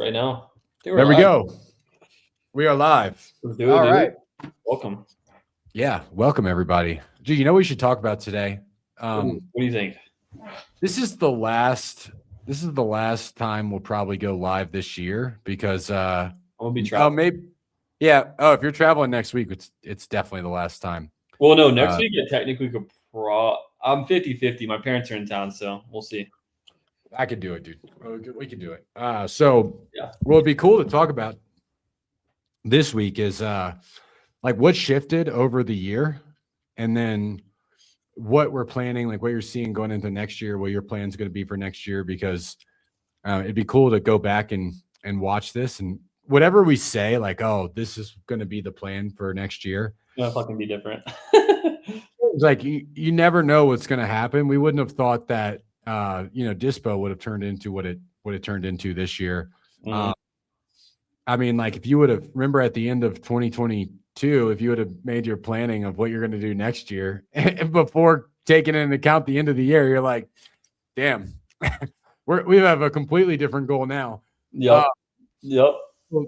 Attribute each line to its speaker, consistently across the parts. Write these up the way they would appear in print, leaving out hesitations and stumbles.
Speaker 1: right now.
Speaker 2: There we go. We are live.
Speaker 1: Let's do it,
Speaker 2: All
Speaker 1: dude.
Speaker 2: right.
Speaker 1: Welcome.
Speaker 2: Yeah, welcome everybody. Dude, you know what we should talk about today?
Speaker 1: What do you think?
Speaker 2: This is the last time we'll probably go live this year because
Speaker 1: I'm gonna be traveling.
Speaker 2: if you're traveling next week, it's definitely the last time.
Speaker 1: Well, no, next week it technically could I'm 50-50. My parents are in town, so we'll see.
Speaker 2: I could do it, dude. We could do it. So
Speaker 1: yeah.
Speaker 2: What would be cool to talk about this week is like what shifted over the year, and then what we're planning, like what you're seeing going into next year, what your plan's going to be for next year, because it'd be cool to go back and watch this, and whatever we say, like, oh, this is going to be the plan for next year.
Speaker 1: It's gonna fucking be different.
Speaker 2: It's like you never know what's going to happen. We wouldn't have thought that Dispo would have turned into what it turned into this year.
Speaker 1: Mm-hmm.
Speaker 2: I mean, like if you would have remember at the end of 2022, if you would have made your planning of what you're going to do next year before taking into account the end of the year, you're like, damn, we have a completely different goal now.
Speaker 1: Yep.
Speaker 2: Well,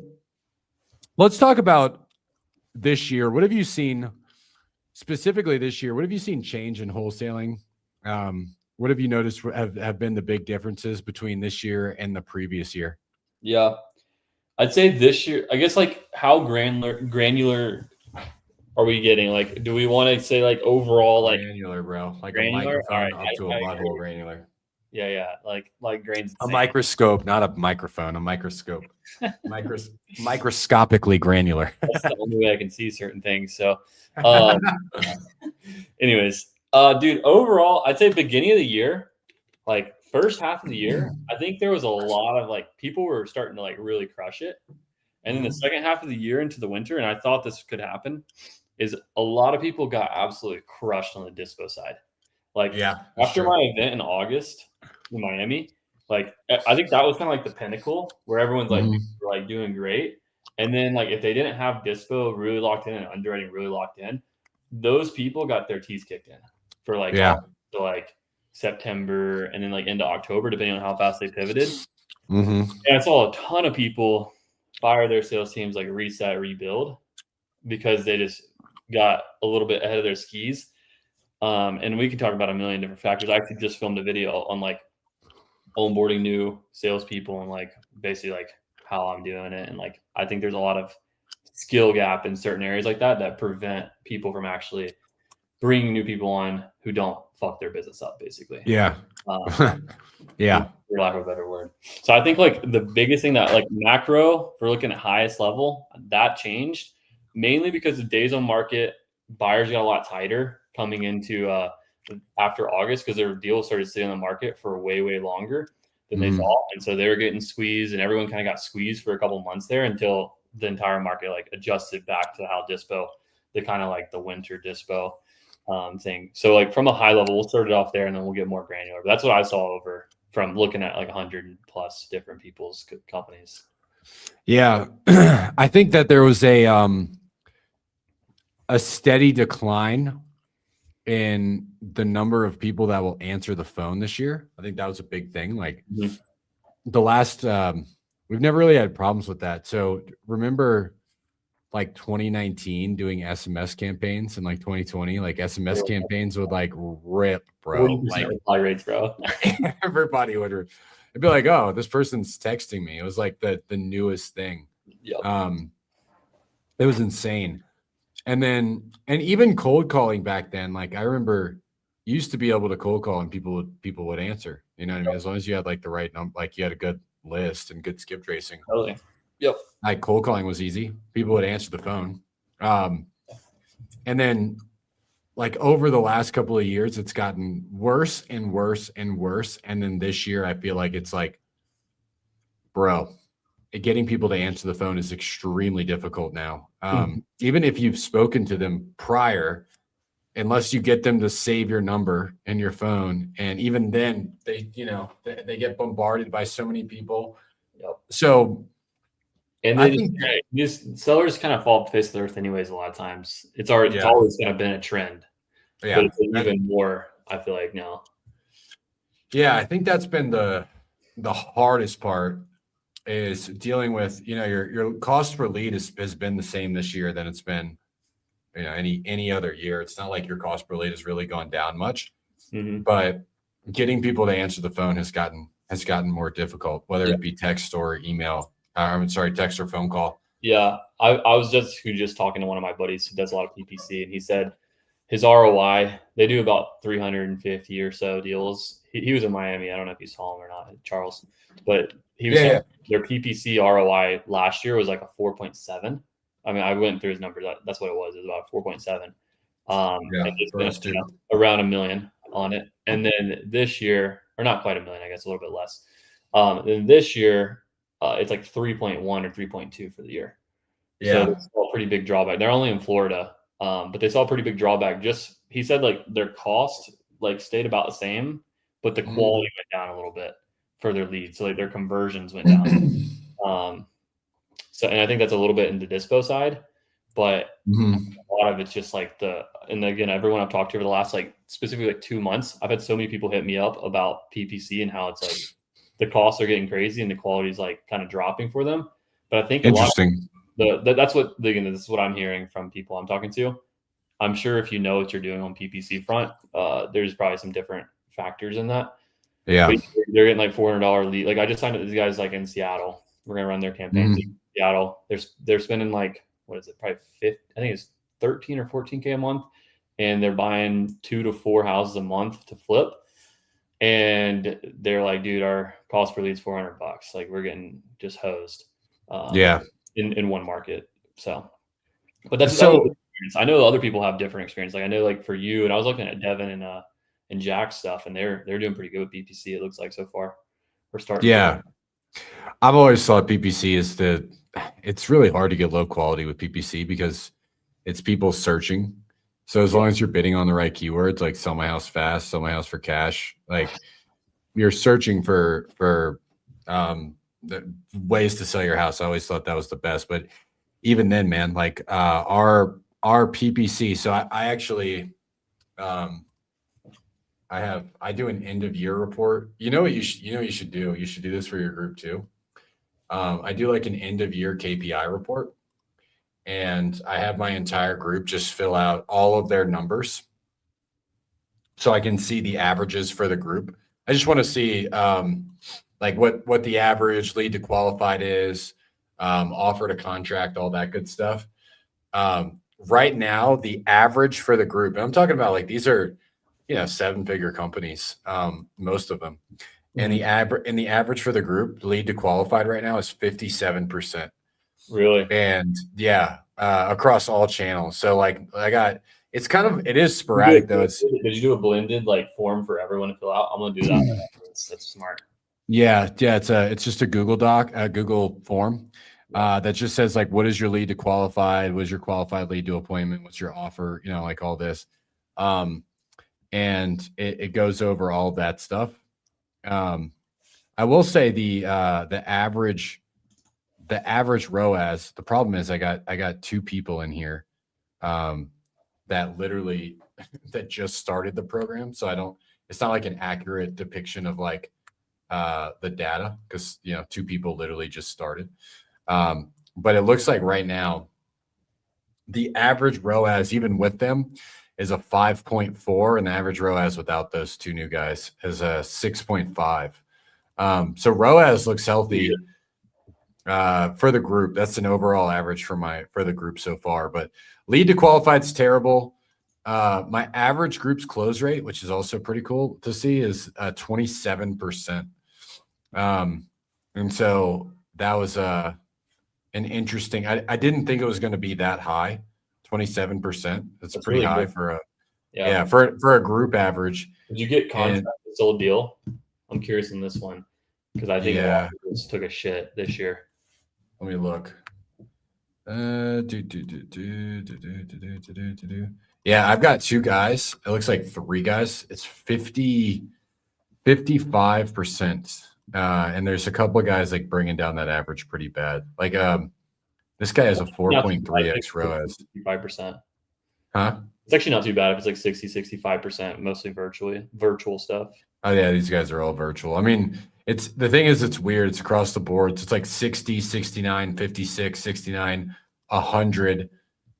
Speaker 2: let's talk about this year. What have you seen specifically this year? What have you seen change in wholesaling? What have you noticed have been the big differences between this year and the previous year?
Speaker 1: Yeah. I'd say this year, I guess, like how granular are we getting? Like, do we want to say like overall, like
Speaker 2: granular, bro, like
Speaker 1: granular?
Speaker 2: a microphone up to a butthole granular.
Speaker 1: Yeah, like grains.
Speaker 2: A microscope, not a microphone. A microscope. Microscopically granular.
Speaker 1: That's the only way I can see certain things. So, anyways, dude, overall, I'd say beginning of the year, like first half of the year, I think there was a lot of like people were starting to like really crush it. And then the second half of the year into the winter, and I thought this could happen, is a lot of people got absolutely crushed on the dispo side. Like after my event in August in Miami, like I think that was kind of like the pinnacle where everyone's like doing great. And then like if they didn't have dispo really locked in and underwriting really locked in, those people got their teeth kicked in for like to like September and then like into October, depending on how fast they pivoted. And I saw a ton of people fire their sales teams, like reset, rebuild, because they just got a little bit ahead of their skis. And we could talk about a million different factors. I actually just filmed a video on like onboarding new salespeople and like basically like how I'm doing it. And like, I think there's a lot of skill gap in certain areas like that prevent people from actually bringing new people on who don't fuck their business up, basically.
Speaker 2: Yeah.
Speaker 1: For lack of a better word. So I think like the biggest thing that like macro, if we're looking at highest level, that changed mainly because the days on market, buyers got a lot tighter coming into after August because their deals started sitting on the market for way, way longer than they thought. And so they were getting squeezed and everyone kind of got squeezed for a couple months there until the entire market like adjusted back to how dispo, the kind of like the winter dispo thing. So like from a high level, we'll start it off there and then we'll get more granular. But that's what I saw over from looking at like 100 plus different people's companies.
Speaker 2: Yeah. I think that there was a steady decline in the number of people that will answer the phone this year. I think that was a big thing. Like the last, we've never really had problems with that. So remember like 2019 doing SMS campaigns and like 2020, like SMS campaigns would like rip, bro. Like
Speaker 1: reply rates, bro.
Speaker 2: Everybody would, it'd be like, oh, this person's texting me. It was like the newest thing. It was insane. And even cold calling back then, like I remember you used to be able to cold call and people would answer, you know what I mean? As long as you had like the right number, like you had a good list and good skip tracing.
Speaker 1: Totally.
Speaker 2: Like cold calling was easy. People would answer the phone. And then like over the last couple of years, it's gotten worse and worse and worse. And then this year, I feel like it's like, bro, getting people to answer the phone is extremely difficult now. Even if you've spoken to them prior, unless you get them to save your number in your phone. And even then they get bombarded by so many people. So,
Speaker 1: and I think these sellers kind of fall off the face of the earth anyways. A lot of times it's always kind of been a trend, but it's even more, I feel like now.
Speaker 2: Yeah. I think that's been the hardest part is dealing with, your cost per lead has been the same this year than it's been, any other year. It's not like your cost per lead has really gone down much, but getting people to answer the phone has gotten more difficult, whether it be text or email. Text or phone call.
Speaker 1: Yeah, I was just talking to one of my buddies who does a lot of PPC, and he said his ROI, they do about 350 or so deals. He was in Miami. I don't know if you saw him or not, Charles, but he was saying their PPC ROI last year was like a 4.7. I mean, I went through his numbers. That's what it was. It was about 4.7. And they spent around $1 million on it. And then this year, or not quite $1 million, I guess a little bit less. Then this year, it's like 3.1 or 3.2 for the year.
Speaker 2: Yeah.
Speaker 1: So it's a pretty big drawback. They're only in Florida, but they saw a pretty big drawback. He said like their cost like stayed about the same, but the quality went down a little bit for their leads. So like their conversions went down. So, and I think that's a little bit in the dispo side, but a lot of it's just like and again, everyone I've talked to over the last like specifically like 2 months, I've had so many people hit me up about PPC and how it's like the costs are getting crazy and the quality is like kind of dropping for them. But I think
Speaker 2: interesting.
Speaker 1: That's what again, this is what I'm hearing from people I'm talking to. I'm sure if you know what you're doing on PPC front, there's probably some different factors in that.
Speaker 2: Yeah,
Speaker 1: but they're getting like $400 lead. Like I just signed up these guys like in Seattle. We're gonna run their campaigns in Seattle. They're spending like what is it? Probably 50. I think it's 13 or 14K a month, and they're buying 2 to 4 houses a month to flip. And they're like, dude, our cost per lead is $400. Like we're getting just hosed. In one market. So, but that's so. I know other people have different experience. Like I know, like for you, and I was looking at Devin and Jack's stuff, and they're doing pretty good with PPC. It looks like so far. We're starting.
Speaker 2: Yeah, I've always thought PPC is it's really hard to get low quality with PPC because it's people searching. So as long as you're bidding on the right keywords, like sell my house fast, sell my house for cash, like you're searching for the ways to sell your house. I always thought that was the best, but even then, man, like our PPC. So I actually, I do an end of year report. You know what you should do? You should do this for your group too. I do like an end of year KPI report, and I have my entire group just fill out all of their numbers so I can see the averages for the group. I just want to see like what the average lead to qualified is, offer to contract, all that good stuff. Right now, the average for the group, and I'm talking about like these are, 7-figure companies, most of them. And the average for the group lead to qualified right now is 57%.
Speaker 1: Really?
Speaker 2: And across all channels. So like it is sporadic though.
Speaker 1: Did you do a blended like form for everyone to fill out? I'm gonna do that. That's smart.
Speaker 2: Yeah. It's just a Google Doc, a Google form that just says like, what is your lead to qualified? What is your qualified lead to appointment? What's your offer? Like all this. And it goes over all of that stuff. I will say the average ROAS, the problem is I got 2 people in here that literally that just started the program. So it's not like an accurate depiction of like the data because 2 people literally just started. But it looks like right now the average ROAS, even with them, is a 5.4, and the average ROAS without those 2 new guys is a 6.5. So ROAS looks healthy for the group. That's an overall average for the group so far. But lead to qualified is terrible. My average group's close rate, which is also pretty cool to see, is 27%. And so that was an interesting. I didn't think it was going to be that high. 27%. That's pretty really high good. For a group average.
Speaker 1: Did you get contract sold deal? I'm curious on this one because I think a lot of groups took a shit this year.
Speaker 2: Let me look. Yeah, I've got 2 guys. It looks like 3 guys. It's 55%. And there's a couple of guys like bringing down that average pretty bad. Like this guy has a 4.3x ROAS.
Speaker 1: 65%.
Speaker 2: Huh?
Speaker 1: It's actually not too bad if it's like 60, 65%, mostly virtual stuff.
Speaker 2: Oh yeah, these guys are all virtual. I mean, It's the thing is, it's weird. It's across the board. It's like 60, 69, 56, 69, 100,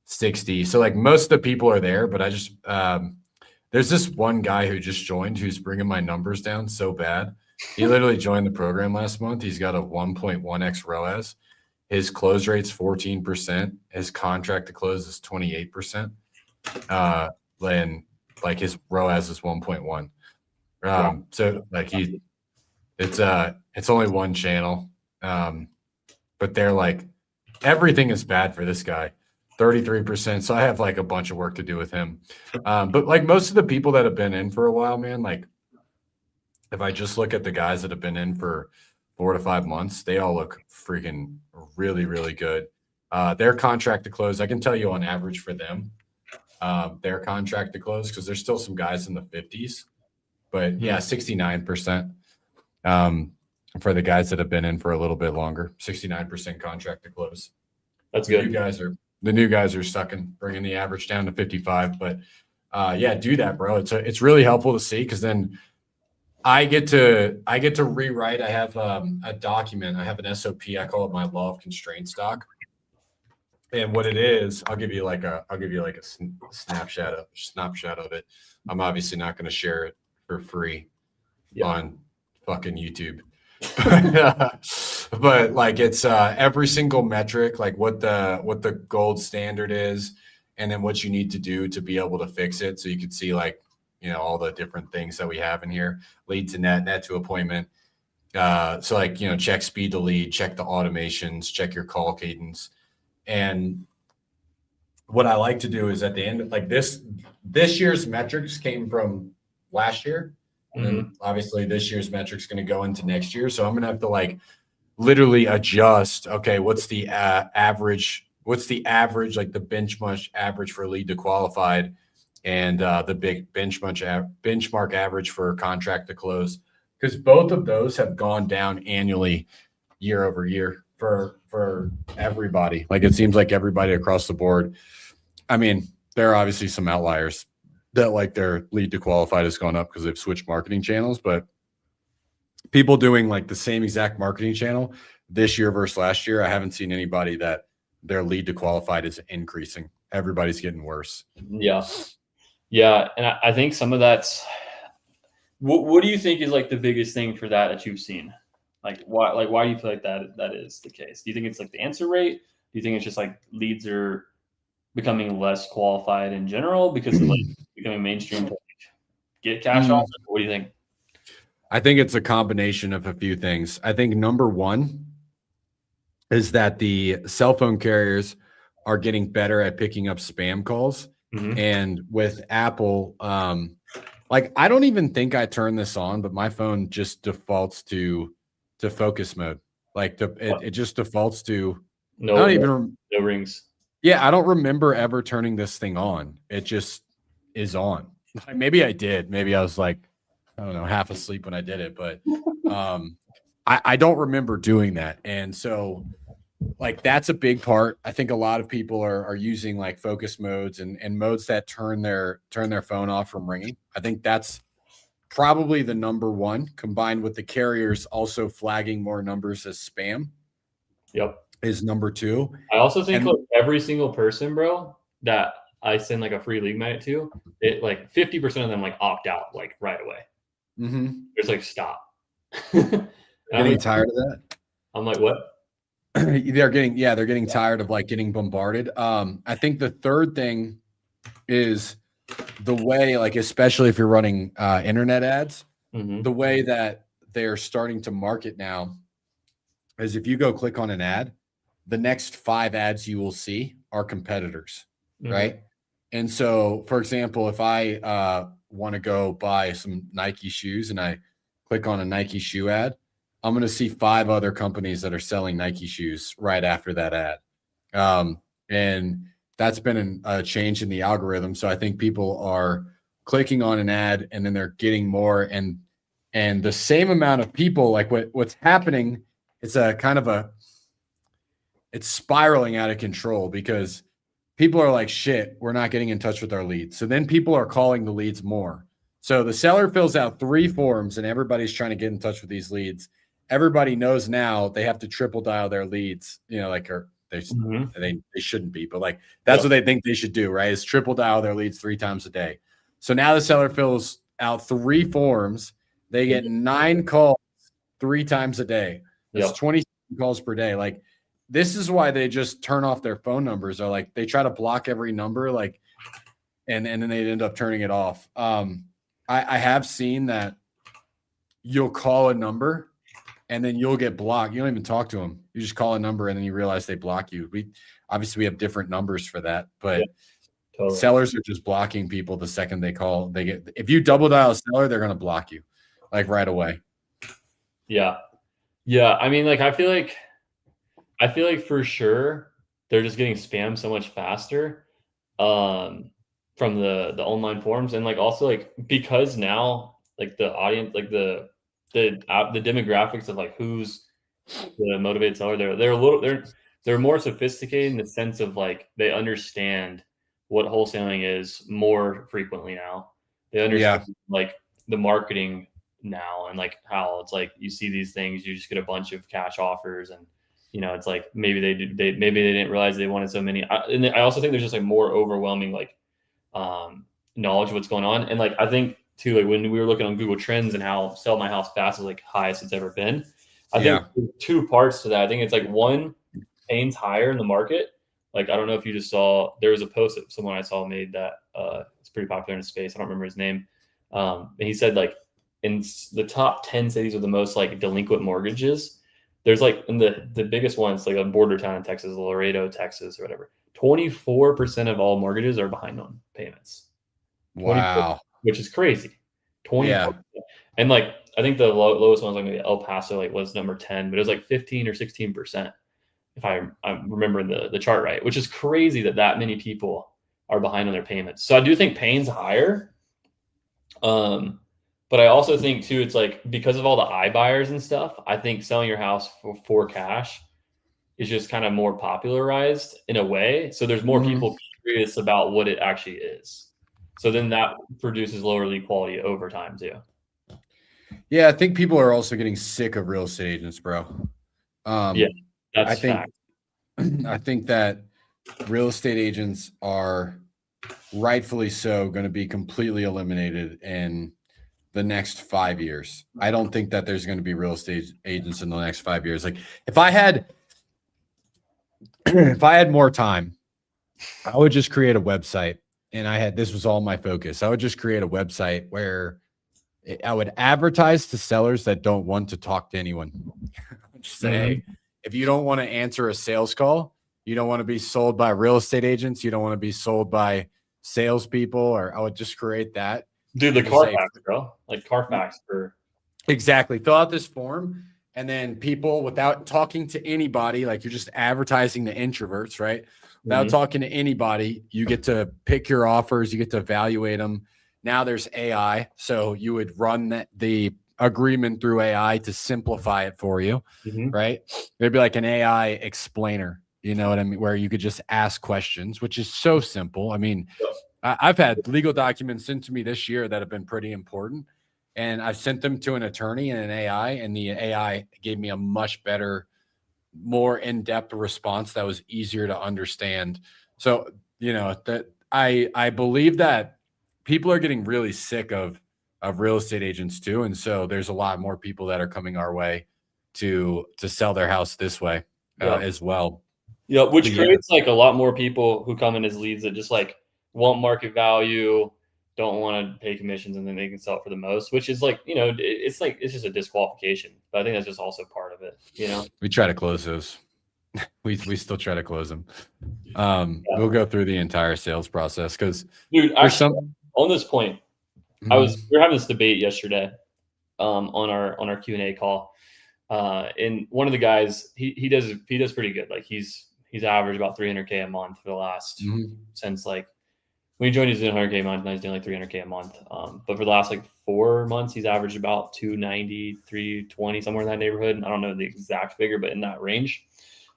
Speaker 2: 60. So like most of the people are there, but I just, there's this one guy who just joined who's bringing my numbers down so bad. He literally joined the program last month. He's got a 1.1x ROAS. His close rate's 14%. His contract to close is 28%. And like his ROAS is 1.1. So like it's only one channel. But they're like, everything is bad for this guy. 33%. So I have like a bunch of work to do with him. But like most of the people that have been in for a while, man, like if I just look at the guys that have been in for 4 to 5 months, they all look freaking really, really good. Their contract to close, I can tell you on average for them, their contract to close, because there's still some guys in the 50s, but yeah, 69%. For the guys that have been in for a little bit longer, 69% contract to close.
Speaker 1: That's good.
Speaker 2: The new guys are sucking, bringing the average down to 55. But yeah, do that, bro. It's really helpful to see, because then I get to rewrite. I have a document. I have an SOP. I call it my law of constraints doc. And what it is, I'll give you like a snapshot of it. I'm obviously not going to share it for free on fucking YouTube. But like it's every single metric, like what the gold standard is, and then what you need to do to be able to fix it. So you can see like, you know, all the different things that we have in here: lead to net to appointment. So like, you know, check speed to lead, check the automations, check your call cadence. And what I like to do is at the end, like this year's metrics came from last year. And then obviously this year's metrics going to go into next year. So I'm going to have to like literally adjust. Okay, what's the average? What's the average, like the benchmark average for lead to qualified, and the big benchmark average for contract to close? Because both of those have gone down annually, year over year for everybody. Like it seems like everybody across the board. I mean, there are obviously some outliers that like their lead to qualified has gone up because they've switched marketing channels, but people doing like the same exact marketing channel this year versus last year, I haven't seen anybody that their lead to qualified is increasing. Everybody's getting worse.
Speaker 1: Yeah. And I think some of that's, what do you think is like the biggest thing for that you've seen? Like why do you feel like that is the case? Do you think it's like the answer rate? Do you think it's just like leads are becoming less qualified in general because of like becoming mainstream to like get cash offers? What do you think?
Speaker 2: I think it's a combination of a few things. I think number one is that the cell phone carriers are getting better at picking up spam calls. And with Apple, like I don't even think I turn this on, but my phone just defaults to focus mode. Like it just defaults to no
Speaker 1: rings.
Speaker 2: Yeah, I don't remember ever turning this thing on. It just is on. Maybe I did. Maybe I was like, I don't know, half asleep when I did it, but I don't remember doing that. And so like that's a big part. I think a lot of people are using like focus modes and modes that turn their phone off from ringing. I think that's probably the number one, combined with the carriers also flagging more numbers as spam.
Speaker 1: Yep.
Speaker 2: Is number two.
Speaker 1: I also think like every single person, bro, that I send like a free league magnet to, it like 50% of them like opt out like right away. It's like stop.
Speaker 2: Getting tired of that.
Speaker 1: I'm like, what?
Speaker 2: They're getting tired of like getting bombarded. I think the third thing is the way, like especially if you're running internet ads, the way that they're starting to market now is if you go click on an ad, the next 5 ads you will see are competitors, right? And so, for example, if I want to go buy some Nike shoes and I click on a Nike shoe ad, I'm going to see 5 other companies that are selling Nike shoes right after that ad. And that's been a change in the algorithm. So I think people are clicking on an ad and then they're getting more, and the same amount of people, like what's happening, it's a kind of it's spiraling out of control because people are like, shit, we're not getting in touch with our leads. So then people are calling the leads more. So the seller fills out 3 forms and everybody's trying to get in touch with these leads. everybody knows now they have to triple dial their leads, like, or they shouldn't be, but like that's what they think they should do, right? Is triple dial their leads 3 times a day. So now the seller fills out 3 forms. They get 9 calls 3 times a day. That's 20 calls per day. Like, this is why they just turn off their phone numbers, or like they try to block every number, like, and then they end up turning it off. I have seen that you'll call a number and then you'll get blocked. You don't even talk to them. You just call a number and then you realize they block you. We have different numbers for that, but sellers are just blocking people the second they call. If you double dial a seller, they're going to block you like right away.
Speaker 1: Yeah. I mean, like, I feel like for sure they're just getting spammed so much faster from the online forums, and like also like because now like the audience, like the demographics of like who's the motivated seller, they're more sophisticated in the sense of like they understand what wholesaling is more frequently now. They understand like the marketing now, and like how it's like you see these things, you just get a bunch of cash offers, and it's like maybe they didn't realize they wanted so many. And I also think there's just like more overwhelming like knowledge of what's going on. And like I think too, like when we were looking on Google Trends and how sell my house fast is like highest it's ever been, I think 2 parts to that. I think it's like one, pain's higher in the market. Like I don't know if you just saw, there was a post that someone I saw made that it's pretty popular in the space. I don't remember his name. And he said like in the top 10 cities with the most like delinquent mortgages, there's like in the biggest ones, like a border town in Texas, Laredo, Texas, or whatever, 24% of all mortgages are behind on payments.
Speaker 2: Wow.
Speaker 1: Which is crazy. 24%. And like I think the lowest one was like maybe El Paso, like was number 10, but it was like 15 or 16%, if I'm remembering the chart right, which is crazy that many people are behind on their payments. So I do think pain's higher. But I also think too, it's like because of all the iBuyers and stuff, I think selling your house for cash is just kind of more popularized in a way. So there's more people curious about what it actually is. So then that produces lower lead quality over time too.
Speaker 2: Yeah, I think people are also getting sick of real estate agents, bro.
Speaker 1: That's fact.
Speaker 2: I think that real estate agents are rightfully so going to be completely eliminated in the next 5 years. I don't think that there's going to be real estate agents in the next 5 years. Like if I had more time, I would just create a website, and this was all my focus. I would just create a website where I would advertise to sellers that don't want to talk to anyone. Just say, hey, if you don't want to answer a sales call, you don't want to be sold by real estate agents, you don't want to be sold by salespeople, or I would just create that.
Speaker 1: Dude, the Carfax, bro. Like Carfax for
Speaker 2: exactly. Fill out this form, and then people, without talking to anybody, like you're just advertising to introverts, right? Without talking to anybody, you get to pick your offers, you get to evaluate them. Now there's AI, so you would run the agreement through AI to simplify it for you, right? There'd be like an AI explainer, you know what I mean, where you could just ask questions, which is so simple. I mean, I've had legal documents sent to me this year that have been pretty important, and I've sent them to an attorney and an AI, and the AI gave me a much better, more in-depth response that was easier to understand. So, that I believe that people are getting really sick of real estate agents too. And so there's a lot more people that are coming our way to sell their house this way as well.
Speaker 1: Yeah. Which creates like a lot more people who come in as leads that just like want market value, don't want to pay commissions, and then they can sell it for the most, which is like, it's just a disqualification. But I think that's just also part of it.
Speaker 2: We try to close those. We still try to close them. We'll go through the entire sales process because,
Speaker 1: dude, actually, on this point, we were having this debate yesterday on our Q&A call, and one of the guys he does pretty good. Like he's averaged about $300K a month for the last since like when he joined, he's doing $100K a month. Now he's doing like $300K a month. But for the last like 4 months, he's averaged about 290, 320, somewhere in that neighborhood. I don't know the exact figure, but in that range.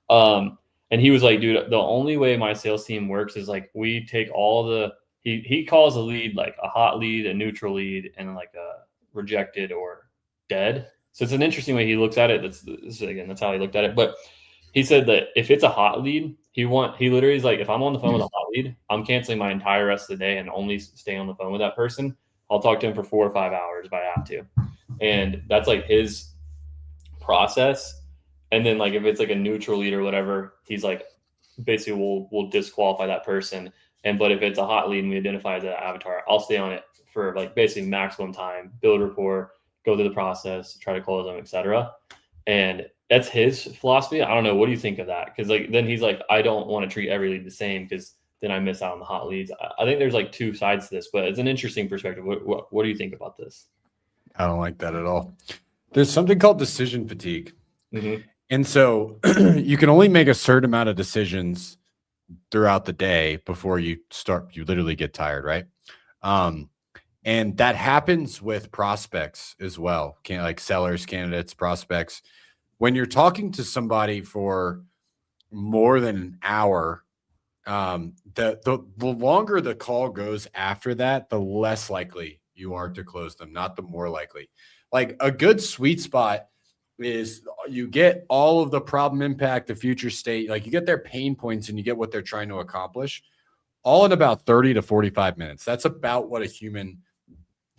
Speaker 1: And he was like, dude, the only way my sales team works is like we take all the he calls a lead like a hot lead, a neutral lead, and like a rejected or dead. So it's an interesting way he looks at it. That's how he looked at it. But he said that if it's a hot lead, he literally is like, if I'm on the phone with a hot lead, I'm canceling my entire rest of the day and only staying on the phone with that person. I'll talk to him for 4 or 5 hours if I have to. And that's like his process. And then like if it's like a neutral lead or whatever, he's like, basically we'll disqualify that person. But if it's a hot lead and we identify as an avatar, I'll stay on it for like basically maximum time, build rapport, go through the process, try to close them, etc. And that's his philosophy. I don't know. What do you think of that? Because like then he's like, I don't want to treat every lead the same because then I miss out on the hot leads. I think there's like two sides to this, but it's an interesting perspective. What do you think about this?
Speaker 2: I don't like that at all. There's something called decision fatigue.
Speaker 1: Mm-hmm.
Speaker 2: And so you can only make a certain amount of decisions throughout the day before you literally get tired, right? And that happens with prospects as well. Like sellers, candidates, prospects. When you're talking to somebody for more than an hour, the longer the call goes after that, the less likely you are to close them, not the more likely. Like a good sweet spot is you get all of the problem, impact, the future state, like you get their pain points and you get what they're trying to accomplish all in about 30 to 45 minutes. That's about what a human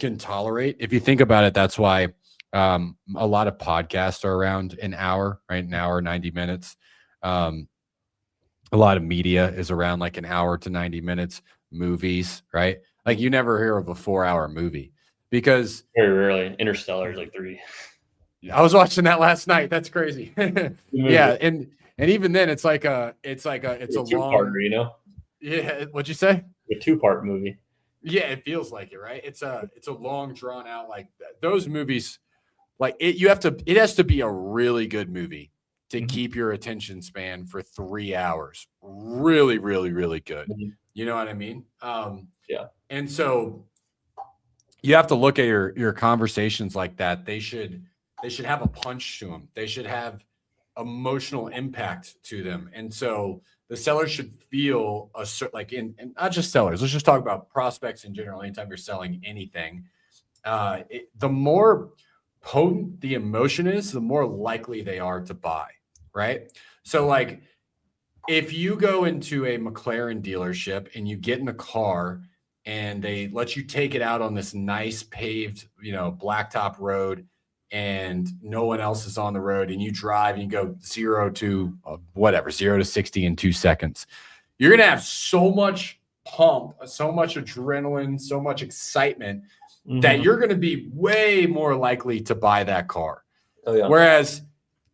Speaker 2: can tolerate. If you think about it, that's why a lot of podcasts are around an hour, right? An hour, 90 minutes. A lot of media is around like an hour to 90 minutes. Movies, right? Like you never hear of a 4-hour movie because
Speaker 1: very rarely. Interstellar is like 3.
Speaker 2: I was watching that last night. That's crazy. Yeah, and even then, it's a
Speaker 1: two-parter, you know.
Speaker 2: Yeah, what'd you say?
Speaker 1: A 2-part movie.
Speaker 2: Yeah, it feels like it, right? It's a long drawn out like those movies. Like it has to be a really good movie to keep your attention span for 3 hours. Really, really, really good.
Speaker 1: Mm-hmm.
Speaker 2: You know what I mean?
Speaker 1: Yeah.
Speaker 2: And so you have to look at your conversations like that. They should have a punch to them. They should have emotional impact to them. And so the seller should feel a certain, like and not just sellers. Let's just talk about prospects in general. Anytime you're selling anything, the more potent the emotion is, the more likely they are to buy, right? So like if you go into a McLaren dealership and you get in a car and they let you take it out on this nice paved, blacktop road, and no one else is on the road, and you drive and you go 0 to 60 in 2 seconds, you're going to have so much pump, so much adrenaline, so much excitement that you're going to be way more likely to buy that car.
Speaker 1: Oh, yeah.
Speaker 2: Whereas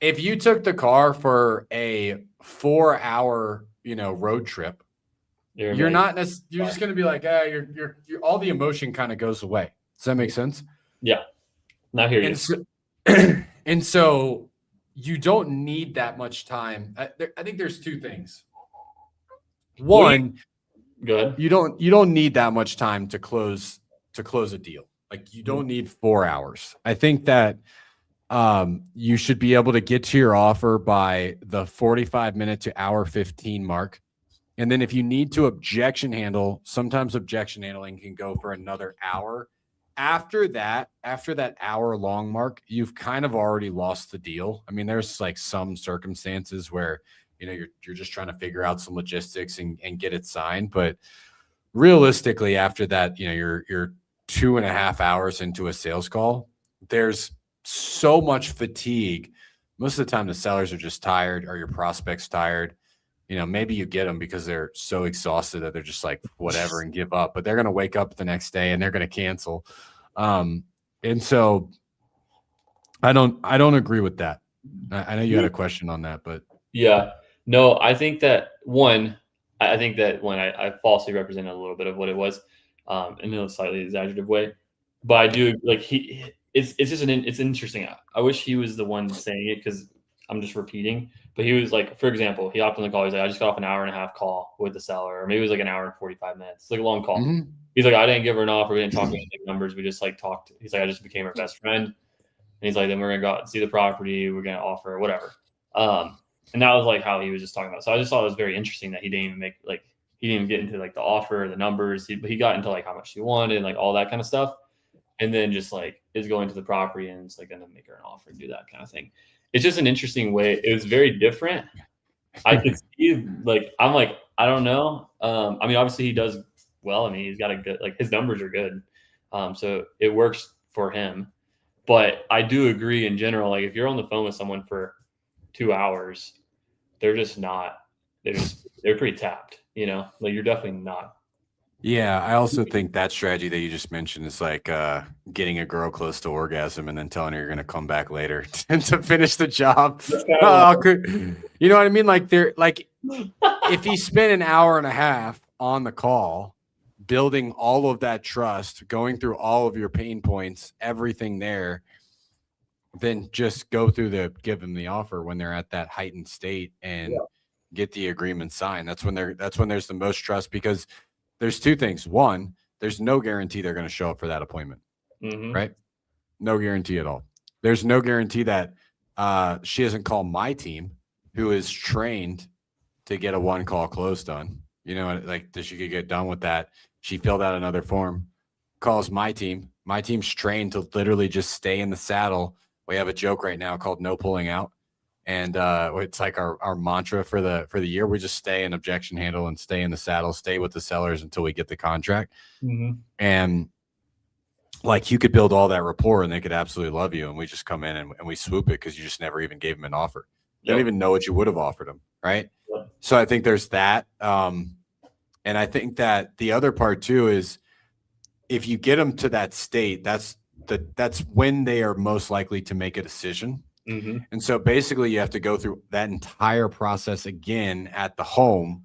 Speaker 2: if you took the car for a 4-hour, road trip, you're just going to be like, you're all the emotion kind of goes away. Does that make sense?
Speaker 1: Yeah. Not here.
Speaker 2: And so you don't need that much time. I think there's two things. One,
Speaker 1: good.
Speaker 2: You don't need that much time to close a deal. Like you don't need 4 hours. I think that you should be able to get to your offer by the 45-minute to hour 15 mark. And then if you need to objection handle, sometimes objection handling can go for another hour. After that hour-long mark, you've kind of already lost the deal. I mean, there's like some circumstances where, you're just trying to figure out some logistics and get it signed. But realistically, after that, you're 2.5 hours into a sales call. There's so much fatigue. Most of the time, the sellers are just tired or your prospect's tired. Maybe you get them because they're so exhausted that they're just like, whatever, and give up, but they're going to wake up the next day and they're going to cancel. And so I don't agree with that. I know you had a question on that, but
Speaker 1: yeah, no, I think that when I falsely represented a little bit of what it was, in a slightly exaggerative way, but I do like it's interesting. I wish he was the one saying it because I'm just repeating. But he was like, for example, he hopped on the call. He's like, I just got off an hour and a half call with the seller, or maybe it was like an hour and 45 minutes. It's like a long call.
Speaker 2: Mm-hmm.
Speaker 1: He's like, I didn't give her an offer. We didn't talk about big numbers. We just like talked. He's like, I just became her best friend. And he's like, then we're gonna go out and see the property. We're gonna offer whatever. And that was like how he was just talking about. So I just thought it was very interesting that he didn't even get into like the offer, the numbers. He got into like how much he wanted, and like all that kind of stuff. And then just like is going to the property and it's like going to make her an offer and do that kind of thing. It's just an interesting way. It was very different. I could see like, I'm like, I don't know. I mean, obviously he does well. I mean, he's got a good, like his numbers are good. So it works for him. But I do agree in general, like if you're on the phone with someone for 2 hours, they're just not, they're pretty tapped, you know, like you're definitely not.
Speaker 2: Yeah, I also think that strategy that you just mentioned is like getting a girl close to orgasm and then telling her you're going to come back later and to finish the job. You know what I mean? Like they're like, if he spent an hour and a half on the call, building all of that trust, going through all of your pain points, everything there, then just go through give them the offer when they're at that heightened state and get the agreement signed. That's when there's the most trust, because there's two things. One, there's no guarantee they're going to show up for that appointment, right? No guarantee at all. There's no guarantee that she doesn't call my team, who is trained to get a one call close done. You know, like that she could get done with that. She filled out another form, calls my team. My team's trained to literally just stay in the saddle. We have a joke right now called no pulling out. And it's like our mantra for the year. We just stay in objection handle and stay in the saddle, stay with the sellers until we get the contract. And like you could build all that rapport and they could absolutely love you. And we just come in and we swoop it because you just never even gave them an offer. They don't even know what you would have offered them. Right. So I think there's that. And I think that the other part too is if you get them to that state, that's when they are most likely to make a decision. And so basically you have to go through that entire process again at the home.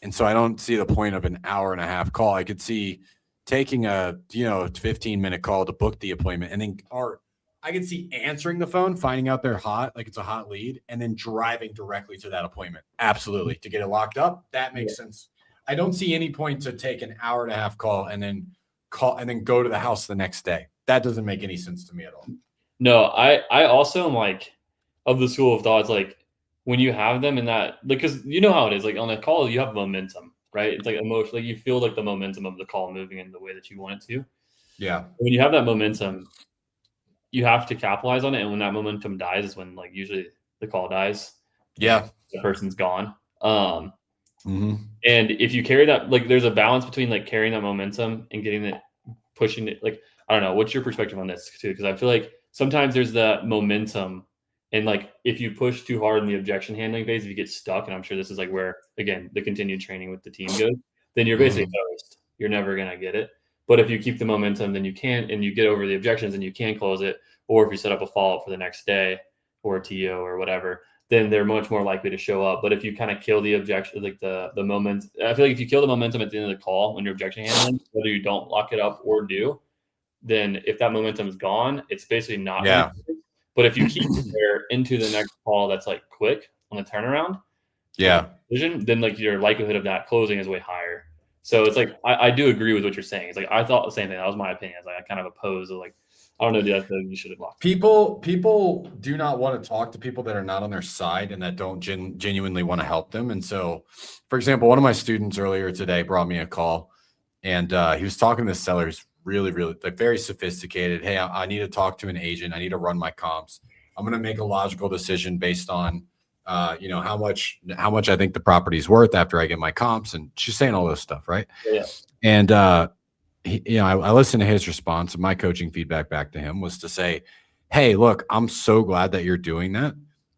Speaker 2: And so I don't see the point of an hour and a half call. I could see taking a 15-minute call to book the appointment, and then I could see answering the phone, finding out they're hot, like it's a hot lead, and then driving directly to that appointment. Absolutely. To get it locked up. That makes sense. I don't see any point to take an hour and a half call and then go to the house the next day. That doesn't make any sense to me at all.
Speaker 1: No, I also am like of the school of thoughts, like when you have them in that, because you know how it is, like on a call, you have momentum, right? It's like emotional, like you feel like the momentum of the call moving in the way that you want it to.
Speaker 2: Yeah.
Speaker 1: When you have that momentum, you have to capitalize on it. And when that momentum dies is when like usually the call dies.
Speaker 2: Yeah.
Speaker 1: The person's gone. And if you carry that, like there's a balance between like carrying that momentum and getting it, pushing it. Like, I don't know, what's your perspective on this too? Because I feel like sometimes there's the momentum, and like if you push too hard in the objection handling phase, if you get stuck, and I'm sure this is like where again the continued training with the team goes, then you're basically toast. You're never gonna get it. But if you keep the momentum, then you can, and you get over the objections, and you can close it. Or if you set up a follow up for the next day or a TO or whatever, then they're much more likely to show up. But if you kind of kill the objection, like the moment, I feel like if you kill the momentum at the end of the call when you're objection handling, whether you don't lock it up or do, then if that momentum is gone, it's basically not.
Speaker 2: Yeah.
Speaker 1: But if you keep it there into the next call that's like quick on the turnaround, vision, then like your likelihood of that closing is way higher. So it's like I do agree with what you're saying. It's like I thought the same thing. That was my opinion. Like I kind of oppose like, I don't know, dude, I feel like you should have locked.
Speaker 2: People do not want to talk to people that are not on their side and that don't genuinely want to help them. And so, for example, one of my students earlier today brought me a call, and he was talking to sellers really, really like very sophisticated. Hey, I need to talk to an agent. I need to run my comps. I'm going to make a logical decision based on, how much I think the property's worth after I get my comps. And she's saying all this stuff, right?
Speaker 1: Yeah.
Speaker 2: And I listened to his response, and my coaching feedback back to him was to say, hey, look, I'm so glad that you're doing that,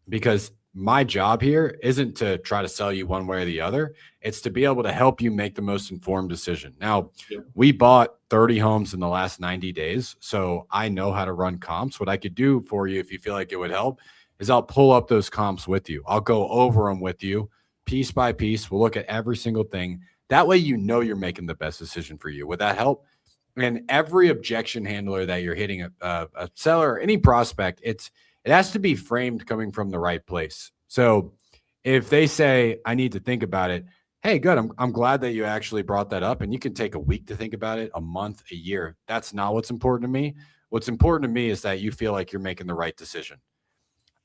Speaker 2: because my job here isn't to try to sell you one way or the other. It's to be able to help you make the most informed decision. Now, we bought 30 homes in the last 90 days, so I know how to run comps. What I could do for you, if you feel like it would help, is I'll pull up those comps with you. I'll go over them with you piece by piece. We'll look at every single thing. That way, you know you're making the best decision for you. Would that help? And every objection handler that you're hitting, a seller, any prospect, it has to be framed coming from the right place. So if they say, I need to think about it, hey, good. I'm glad that you actually brought that up, and you can take a week to think about it, a month, a year. That's not what's important to me. What's important to me is that you feel like you're making the right decision.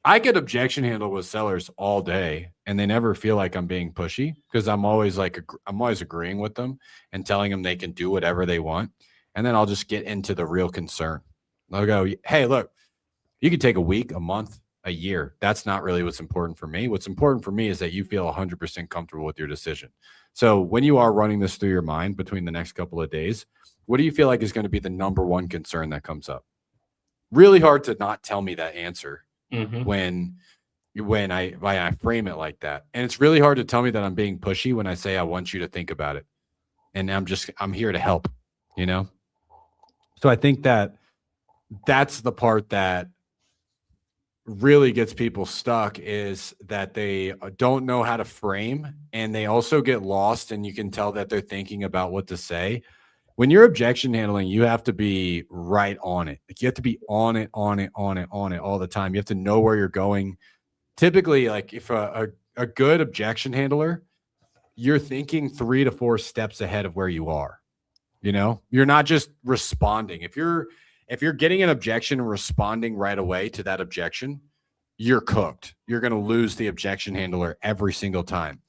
Speaker 2: I get objection handle with sellers all day, and they never feel like I'm being pushy, because I'm always agreeing with them and telling them they can do whatever they want. And then I'll just get into the real concern. I'll go, hey, look, you can take a week, a month, a year. That's not really what's important for me. What's important for me is that you feel 100% comfortable with your decision. So when you are running this through your mind between the next couple of days, what do you feel like is going to be the number one concern that comes up? Really hard to not tell me that answer when I frame it like that. And it's really hard to tell me that I'm being pushy when I say I want you to think about it. And I'm here to help, you know? So I think that's the part that really gets people stuck, is that they don't know how to frame, and they also get lost, and you can tell that they're thinking about what to say. When you're objection handling, you have to be right on it. Like, you have to be on it all the time. You have to know where you're going. Typically, like, if a good objection handler, you're thinking 3 to 4 steps ahead of where you are. You know, you're not just responding. If you're getting an objection and responding right away to that objection, you're cooked. You're going to lose the objection handler every single time.